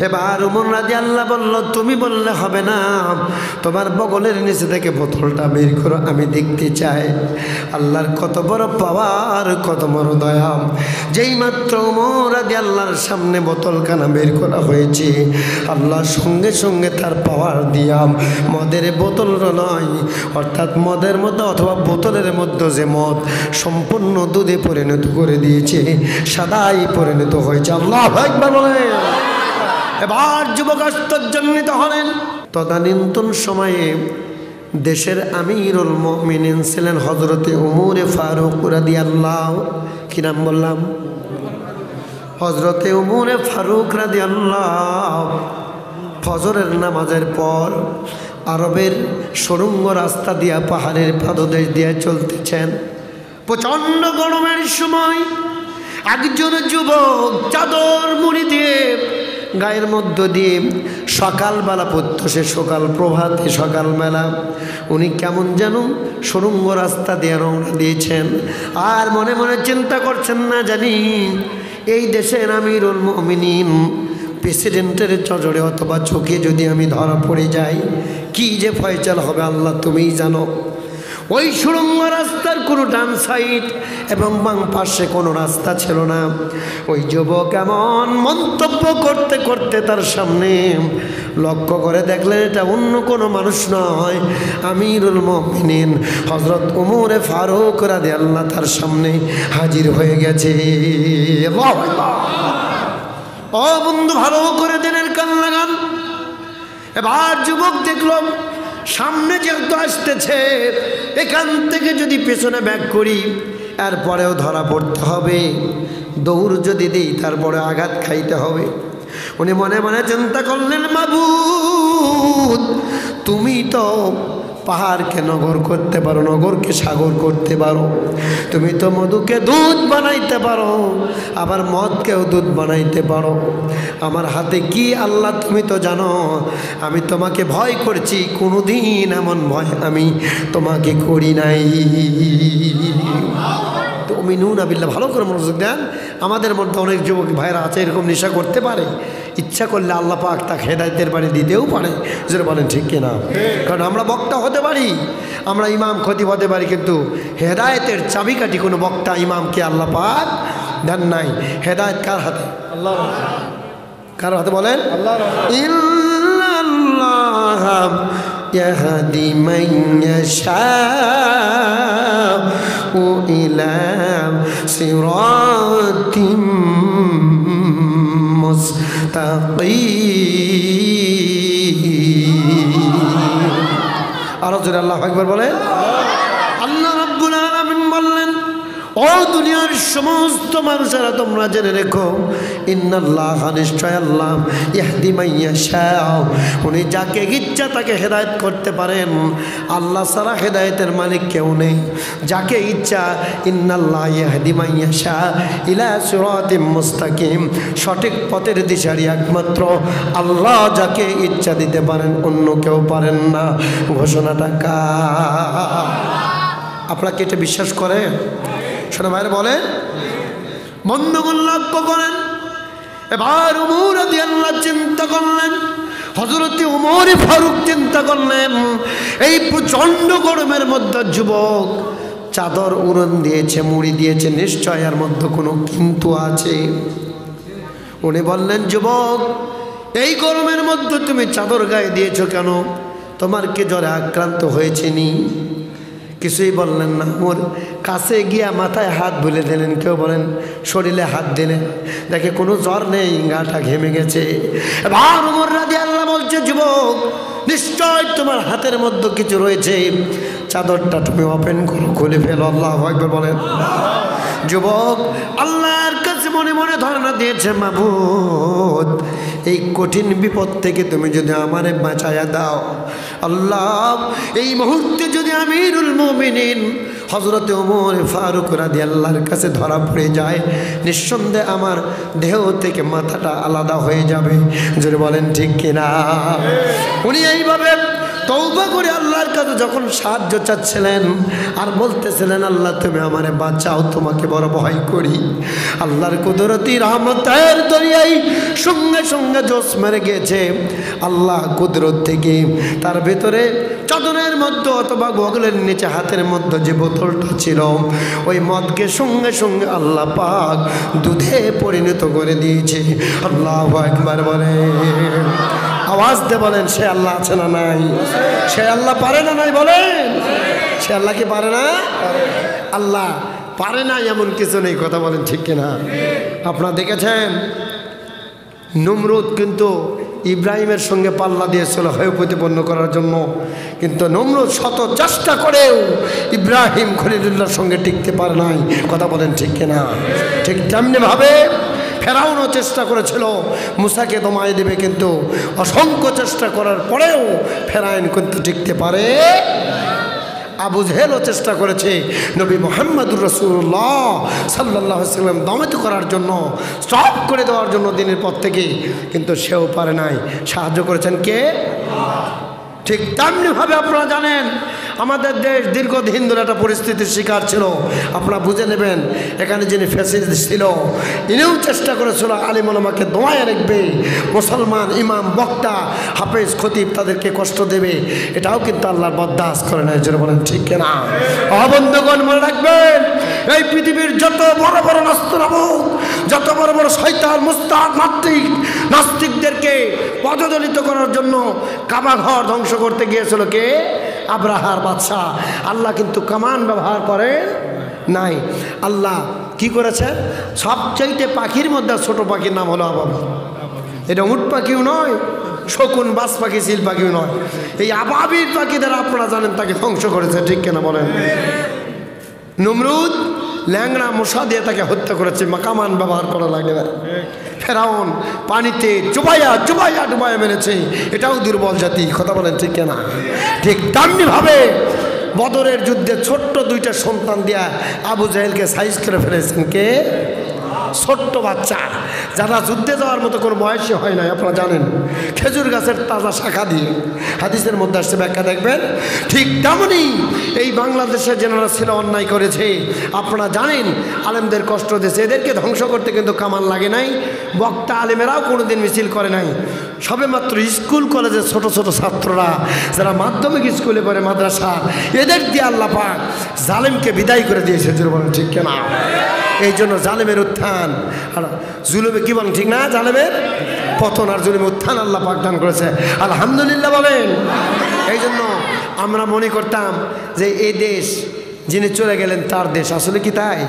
এবার ওমর রাদিয়াল্লাহু বলল, তুমি বললে হবে না, তোমার বগলের নিচে থেকে বোতলটা বের করো, আমি দেখতে চাই। আল্লাহর কত বড় পাওয়ার, কত বড় দয়া। যেই মাত্র ওমর রাদিয়াল্লাহর সামনে বোতলখানা বের করা হয়েছে, আল্লাহ সঙ্গে সঙ্গে তার পাওয়ার দিয়া মদের বোতল নয়, অর্থাৎ মদের মধ্যে অথবা বোতলের মধ্যে যে মদ সম্পূর্ণ দুধে পরিণত করে দিয়েছে, সাদাই পরিণত হয়েছে। আল্লাহু আকবার বলে। এবার যুবক আশ্চর্যান্বিত হলেন। তদানীন্তন সময়ে দেশের আমিরুল মুমিনিন ছিলেন হযরতে ওমর ফারুক রাদিয়াল্লাহু, কি নাম বললাম? হযরতে ওমর ফারুক রাদিয়াল্লাহু ফজরের নামাজের পর আরবের সুড়ঙ্গ রাস্তা দিয়া পাহাড়ের পাদদেশ দিয়ে চলতেছেন। প্রচণ্ড গরমের সময় একজন যুবক চাদর মুড়ি দিয়ে গায়ের মধ্য দিয়ে সকালবেলা পড়ত, সে সকাল প্রভাতে সকালবেলা উনি কেমন যেন সুড়ঙ্গ রাস্তা দিয়ে রওনা দিয়েছেন। আর মনে মনে চিন্তা করছেন, না জানি এই দেশের আমিরুল মুমিনিন প্রেসিডেন্টের চজরে অথবা চোখে যদি আমি ধরা পড়ে যাই, কি যে ফয়সালা হবে আল্লাহ তুমিই জানো। ওই সুড়ঙ্গ রাস্তার কোনো ডান সাইড এবং বাম পাশে কোনো রাস্তা ছিল না। ওই যুবক এমন মন্তব্য করতে করতে তার সামনে লক্ষ্য করে দেখলেন এটা অন্য কোনো মানুষ নয়, আমিরুল মুমিনিন হযরত ওমর ফারুক রাদিয়াল্লাহু তার সামনে হাজির হয়ে গেছে। আল্লাহু আকবার। ও বন্ধু, ভালো করে দিনের কান লাগান। এবার যুবক দেখল সামনে যেহেতু আসতেছে, এখান থেকে যদি পেছনে ব্যাক করি এরপরেও ধরা পড়তে হবে, দৌড় যদি দিই তারপরে আঘাত খাইতে হবে। উনি মনে মনে চিন্তা করলেন, মাবুদ তুমি তো পাহাড়কে নগর করতে পারো, নগরকে সাগর করতে পারো, তুমি তো মধুকে দুধ বানাইতে পারো, আবার মদকেও দুধ বানাইতে পারো। আমার হাতে কি আল্লাহ তুমি তো জানো, আমি তোমাকে ভয় করছি, কোনোদিন এমন ভয় আমি তোমাকে করি নাই। তো মিনুনা বিল্লাহ, ভালো করে মনোযোগ দেন। আমাদের মধ্যে অনেক যুবক ভাইরা আছে এরকম নেশা করতে পারে, ইচ্ছা করলে আল্লাহ পাক তাকে হেদায়েতের বাণী দিতেও পারে। যেটা বলেন ঠিক কিনা? কারণ আমরা বক্তা হতে পারি, আমরা ইমাম খতিব হতে পারি, কিন্তু হেদায়েতের চাবিকাঠি কোনো বক্তা ইমামকে আল্লাহ পাক দেন নাই। হেদায়েত কার হাতে? আল্লাহর হাতে। কার হাতে বলেন? আল্লাহর হাতে। ইল্লাল্লাহ ইয়াহদি মান ইয়াশাউ ইলা সিরাতিম আরো জোরে আল্লাহু আকবার বলেন। আল্লাহ রাব্বুল আলামিন বললেন, ও দুনিয়ার সমস্ত মানুষেরা তোমরা জেনে রেখো, ইন্নাল্লাহ নিশ্চয় আল্লাহ ইয়াহদি মান ইয়াশাউ, উনি যাকে ইচ্ছা তাকে হেদায়েত করতে পারেন। আল্লাহ ছাড়া হেদায়েতের মালিক কেউ নেই। যাকে ইচ্ছা ইন্নাল্লাহ ইয়াহদি মান ইয়াশা ইলা সিরাতিম মুস্তাকিম, সঠিক পথের দিশারি একমাত্র আল্লাহ যাকে ইচ্ছা দিতে পারেন, অন্য কেউ পারেন না। ঘোষণাটা কার? আপনারা কি এটা বিশ্বাস করেন? শোনো ভাইরা বলেন, বন্ধুগণ লক্ষ্য করেন। এবার ওমর রাদিয়াল্লাহু চিন্তা করলেন, হযরত ওমর ফারুক চিন্তা করলেন, এই প্রচণ্ড গরমের মধ্যে যুবক চাদর উড়ন দিয়েছে, মুড়ি দিয়েছে, নিশ্চয় এর মধ্যে কোনো কিন্তু আছে। উনি বললেন, যুবক এই গরমের মধ্যে তুমি চাদর গায়ে দিয়েছো কেন? তোমার কি জ্বরে আক্রান্ত হয়েছে নি? কিছুই বললেন না। ওর কাছে গিয়া মাথায় হাত বুলে দিলেন, কেউ বলেন শরীরে হাত দিলেন, দেখে কোনো জ্বর নেই, গাটা ঘেমে গেছে। এবার ওমর রাদিয়াল্লাহু বলছে, যুবক নিশ্চয় তোমার হাতের মধ্যে কিছু রয়েছে, চাদরটা তুমি ওপেন করো, খুলে ফেলো। আল্লাহু আকবার বলেন। যুবক আল্লাহর কাছে মনে মনে ধারণা দিয়েছে, মাবুদ এই কঠিন বিপদ থেকে তুমি যদি আমারে বাঁচায়া দাও, আল্লাহ এই মুহূর্তে যদি আমিরুল মুমিনিন হযরত ওমর ফারুক রাদিয়াল্লাহর কাছে ধরা পড়ে যায়, নিঃসন্দেহে আমার দেহ থেকে মাথাটা আলাদা হয়ে যাবে। যদি বলেন ঠিক কিনা? উনি এইভাবে তওবা করে আল্লাহর কাছে যখন সাহায্য চাচ্ছিলেন আর বলতেছিলেন আল্লাহ তুমি আমারে বাঁচাও, তোমাকে বড় ভয় করি, আল্লাহর কুদরতি রহমতের দরিয়ায় সঙ্গে সঙ্গে জোশ মেরে গিয়েছে। আল্লাহ কুদরত থেকে তার ভেতরে চাদরের মধ্যে অথবা বগলের নিচে হাতের মধ্যে যে বোতলটা ছিল ওই মদকে সঙ্গে সঙ্গে আল্লাহ পাক দুধে পরিণত করে দিয়েছে। আল্লাহু আকবার বলে, আওয়াজ দিয়ে বলেন সে আল্লাহ আছে না নাই? সে আল্লাহ পারে না নাই? বলেন সে আল্লাহ কি পারে না? আল্লাহ পারে না এমন কিছু নেই, কথা বলেন ঠিক কিনা? আপনারা দেখেছেন নমরুদ কিন্তু ইব্রাহিমের সঙ্গে পাল্লা দিয়েছিল হয়ে প্রতিপন্ন করার জন্য, কিন্তু নমরুদ শত চেষ্টা করেও ইব্রাহিম খলিলুল্লাহর সঙ্গে টিকতে পারে নাই, কথা বলেন ঠিক কিনা? ঠিক তেমনিভাবে ফেরাউনও চেষ্টা করেছিল মুসাকে দমায় দেবে, কিন্তু অসংখ্য চেষ্টা করার পরেও ফেরাউন কিন্তু টিকতে পারে। আবু জেহেলও চেষ্টা করেছে নবী মুহাম্মদুর রাসূলুল্লাহ সাল্লাল্লাহু আলাইহি ওয়াসাল্লাম দমিত করার জন্য, স্টপ করে দেওয়ার জন্য দিনের পর থেকে, কিন্তু সেও পারে নাই। সাহায্য করেছেন কে? ঠিক তেমনিভাবে আপনারা জানেন আমাদের দেশ দীর্ঘদিন ধরে একটা পরিস্থিতির শিকার ছিল। আপনারা বুঝে নেবেন এখানে যিনি ফ্যাসিলিটি ছিল ইনিও চেষ্টা করেছিল আলিম ওলামাকে দমায় রাখবে, মুসলমান ইমাম বক্তা হাফেজ খতিব তাদেরকে কষ্ট দেবে, এটাও কিন্তু আল্লাহর বরদাস্ত করে না। জোরে বলেন ঠিক না? বন্ধুগণ মনে রাখবেন এই পৃথিবীর যত বড় বড় নাস্তিক, যত বড় বড় শয়তান মুস্তাদ নাস্তিকদেরকে পদদলিত করার জন্য কাবা ঘর ধ্বংস করতে গিয়েছিল কে? আব্রাহার বাদশাহ। আল্লাহ কিন্তু কামান ব্যবহার করেন নাই। আল্লাহ কি করেছে? সবচাইতে পাখির মধ্যে ছোট পাখির নাম হলো আবাবিল। এটা উট পাখিও নয়, শকুন বাজ পাখি চিল পাখিও নয়, এই আবাবিল পাখি দ্বারা আপনারা জানেন তাকে ধ্বংস করেছে, ঠিক কেনা বলেন? নমরুদ ল্যাংড়া মশা দিয়ে তাকে হত্যা করেছে, কামান ব্যবহার করা লাগে না। ফেরাউন পানিতে চুবাইয়া চুবাইয়া ডুবাইয়া মেরেছে, এটাও দুর্বল জাতি, কথা বলেন ঠিক না? ঠিক তেমনিভাবে বদরের যুদ্ধে ছোট্ট দুইটা সন্তান দিয়া আবু জাহেলকে সাইজ করে ফেলেছেন কে? ছোট্ট বাচ্চা, যারা যুদ্ধে যাওয়ার মতো কোনো বয়সী হয় নাই। আপনারা জানেন খেজুর গাছের তাজা শাখা দিয়ে, হাদিসের মধ্যে আসছে, ব্যাখ্যা দেখবেন। ঠিক তেমনই এই বাংলাদেশের যেনারা ছিল অন্যায় করেছে, আপনারা জানেন আলেমদের কষ্ট দিয়েছে, এদেরকে ধ্বংস করতে কিন্তু কামান লাগে নাই, বক্তা আলেমেরাও কোনোদিন মিছিল করে নাই। সবে মাত্র স্কুল কলেজের ছোট ছোট ছাত্ররা যারা মাধ্যমিক স্কুলে পড়ে, মাদ্রাসা, এদের দিয়ে আল্লাহ পাক জালেমকে বিদায় করে দিয়েছে। বলেন ঠিক কেনা? এই জন্য জালেমের উত্থান আর জুলুমে কি বলেন ঠিক না? জালেমের পতন আর জুলুমের উত্থান আল্লাহ পাক দান করেছে, আলহামদুলিল্লাহ বলেন। এই জন্য আমরা মনে করতাম যে এই দেশ যিনি চলে গেলেন তার দেশ, আসলে কি তাই?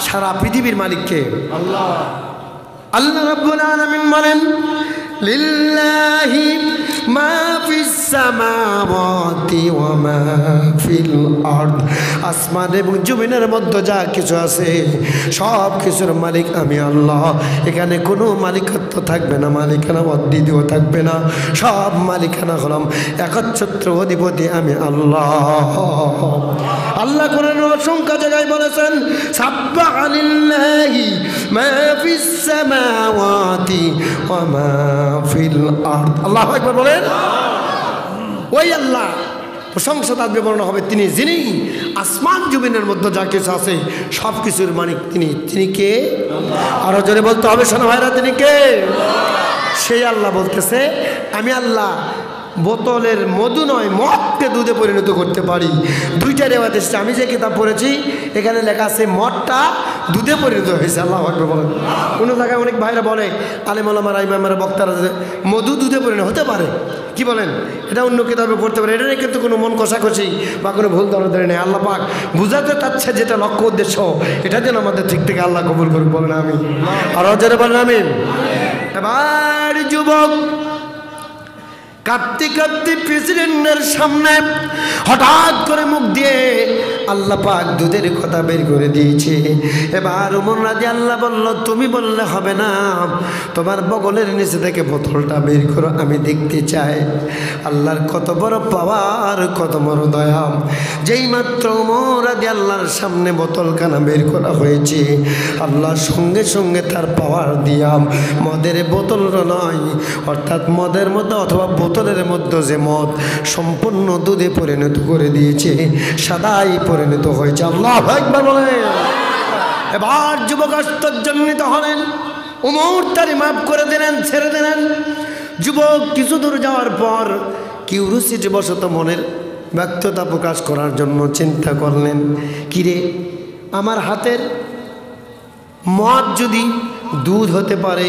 সারা পৃথিবীর মালিককে আল্লাহ। আল্লাহ রাব্বুল আলামিন বলেন লিল্লাহি মা ফিস সামাওয়াতি ওয়া মা ফিল আরদ, আসমান এবং জমিনের মধ্যে যা কিছু আছে সব কিছুর মালিক আমি আল্লাহ। এখানে কোনো মালিকত্ব থাকবে না, মালিকানা অদ্বিতীয় থাকবে না, সব মালিকানা হলাম একচ্ছত্র অধিপতি আমি আল্লাহ। আল্লাহ কোরআনে অসংখ্য জায়গায় বলেছেন সাব্বাহা লিল্লাহি মা ফিস সামাওয়াতি ওয়া মা ফিল আরদ। আল্লাহু আকবার বলেন। ওই আল্লাহ প্রশংসা তার বিবরণ হবে তিনি, যিনি আসমান জমিনের মধ্যে যা কিছু আছে সব কিছুর মালিক তিনি। তিনি কে? আরো জোরে বলতে হবে শোনো ভাইরা, তিনি কে? সেই আল্লাহ বলতেছে আমি আল্লাহ বোতলের মধু নয় মদকে দুধে পরিণত করতে পারি। দুইটা রেওয়ায়েত এসেছে, আমি যে কিতাব পড়েছি এখানে লেখা আছে মদটা দুধে পরিণত হয়েছে। আল্লাহু আকবার বলেন। কোনো জায়গায় অনেক ভাইরা বলে আলেম ওলামারা ইমামরা বক্তারা যে মধু দুধে পরিণত হতে পারে, কি বলেন? এটা অন্য কিতাবে পড়তে পারে, এটা কিন্তু কোনো মন কষাকষি বা কোনো ভুল ধরে নেই। আল্লাহ পাক বুঝাতে চাচ্ছে যেটা লক্ষ্য উদ্দেশ্য, এটা যেন আমাদের ঠিক থেকে আল্লাহ কবুল করুক, বলেন আমি। আর যারা বলেন আমি। এবার যুবক কাঁদতে কাঁদতে প্রেসিডেন্টের সামনে হঠাৎ করে মুখ দিয়ে আল্লাহ পাক দুধের কথা বের করে দিয়েছে। এবার ওমর রাদিয়াল্লাহু বলল তুমি বললে হবে না, তোমার বগলের নিচে থেকে বোতলটা বের করো, আমি দেখতে চাই। আল্লাহর কত বড় পাওয়ার, কত বড় দয়া। যেই মাত্র ওমর রাদিয়াল্লাহর সামনে বোতলখানা বের করা হয়েছে, আল্লাহ সঙ্গে সঙ্গে তার পাওয়ার দিয়া মদের বোতল নয়, অর্থাৎ মদের মধ্যে অথবা বোতলের মধ্যে যে মদ সম্পূর্ণ দুধে পরিণত করে দিয়েছে, সাদাই পরিণত হয়েছে। আল্লাহু আকবার বলেন। এবার যুবক আশ্চর্যান্বিত হলেন, ওমর তারে মাফ করে দিলেন, ছেড়ে দিলেন। যুবক কিছু দূর যাওয়ার পর কিউরিওসিটি বশত মনের ব্যক্ততা প্রকাশ করার জন্য চিন্তা করলেন, কিরে আমার হাতের মদ যদি দুধ হতে পারে,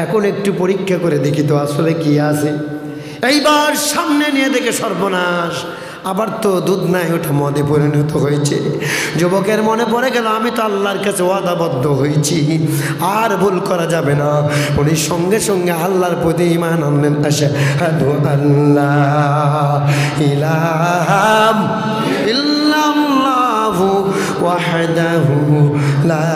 এখন একটু পরীক্ষা করে দেখি তো আসলে কি আছে। এইবার সামনে নিয়ে দেখে সর্বনাশ, আবার তো দুধ নাই, ওটা মদে পরিণত হয়েছে। যুবকের মনে পড়ে গেল, আমি তো আল্লাহর কাছে ওয়াদাবদ্ধ হয়েছি, আর ভুল করা যাবে না। উনি সঙ্গে সঙ্গে আল্লাহর প্রতি ঈমান আনলেন। আশহাদু আল্লা ইলাহা ইল্লাল্লাহু ওয়াহদাহু লা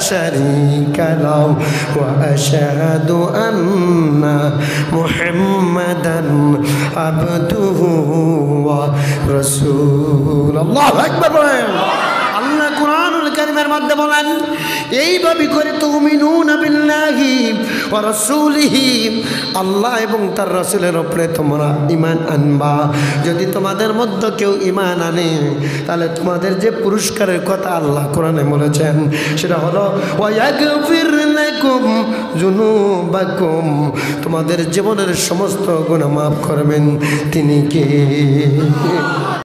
শারীকা লাহু ওয়া আশহাদু আন্না মুহাম্মাদান আবদুহু ওয়া রাসূলুহু। আল্লাহু আকবার বলেন। আল্লাহ কুরআনুল কারীমের মধ্যে বলেন, এইভাবে করে তুমিনুনা বিল্লাহি ওয়া রাসূলিহি, আল্লাহ এবং তার রাসূলের উপরে তোমরা ঈমান আনবা। যদি তোমাদের মধ্যে কেউ ঈমান আনে, তাহলে তোমাদের যে পুরস্কারের কথা আল্লাহ কোরআনে বলেছেন, সেটা হলো ওয়া ইয়াগফির লাকুম যুনুবাকুম, তোমাদের জীবনের সমস্ত গুনাহ মাফ করবেন। তিনি কে?